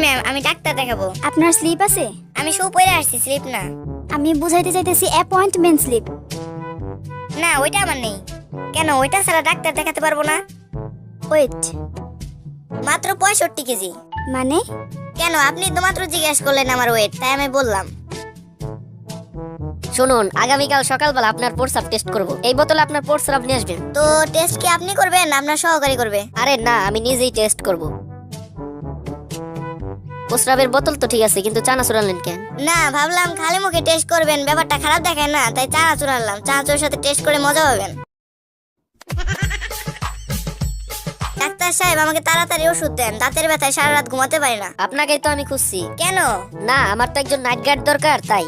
Ma'am, আমি doctor দেখাবো। আপনার স্লিপ আছে? আমি শু পরে আসছি, স্লিপ না। আমি বুঝাইতে চাইতেছি অ্যাপয়েন্টমেন্ট স্লিপ। না, ওইটা আমার নেই। কেন, ওইটা ছাড়া ডাক্তার দেখাতে পারবো না? ওয়েট, মাত্র 65 কেজি। মানে? কেন, আপনি তো মাত্র জিজ্ঞেস করলেন আমার ওয়েট, তাই আমি বললাম। শুনুন, আগামীকাল সকালবেলা আপনার প্রস্রাব টেস্ট করব। এই বোতলে আপনার প্রস্রাব নিয়ে আসবেন। তো টেস্ট কি আপনি করবেন, আপনার সহকারী করবে? আরে না, আমি নিজেই টেস্ট করব। প্রস্রাবের বোতল তো ঠিক আছে, কিন্তু চানা চুরালেন কেন? না, ভাবলাম খালি মুখে টেস্ট করবেন, ব্যাপারটা খারাপ দেখায় না, তাই চানাচুর আনলাম। চানাচুরের সাথে টেস্ট করে মজা পাবেন। ডাক্তার সাহেব, আমাকে তাড়াতাড়ি ওষুধ দেন, দাঁতের ব্যথায় সারা রাত ঘুমাতে পারি না। আপনাকেই তো আমি খুঁজছি। কেন? না, আমার তো একজন নাইট গার্ড দরকার, তাই।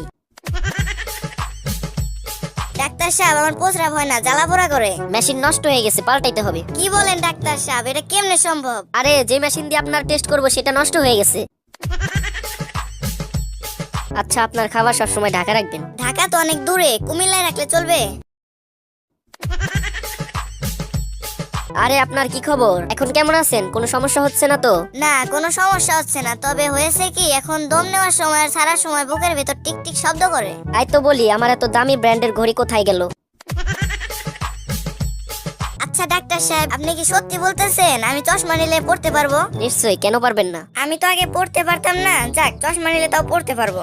ডাক্তার সাহেব, আমার প্রস্রাব হয় না, জ্বালা পোড়া করে। মেশিন নষ্ট হয়ে গেছে, পাল্টাইতে হবে। কি বলেন ডাক্তার সাহেব, এটা কেমনে সম্ভব? আরে, যে মেশিন দিয়ে আপনার টেস্ট করব সেটা নষ্ট হয়ে গেছে। আচ্ছা, আপনার খাবার সবসময় ঢাকা রাখবেন। ঢাকা তো অনেক দূরে, কুমিল্লায় রাখলে চলবে? আরে, আপনার কি খবর? এখন কেমন আছেন? কোনো সমস্যা হচ্ছে না তো? না, কোনো সমস্যা হচ্ছে না, তবে হয়েছে কি, এখন দম নেওয়ার সময় আর ছাড়ার সময় বুকের ভেতর টিক টিক শব্দ করে। তাই তো বলি, আমার এত দামি ব্র্যান্ডের ঘড়ি কোথায় গেল? আচ্ছা ডাক্তার সাহেব, আপনি কি সত্যি বলতেছেন আমি চশমা নিলে পড়তে পারবো? নিশ্চয়ই, কেন পারবেন না? আমি তো আগে পড়তে পারতাম না, যাক চশমা নিলে তাও পড়তে পারবো।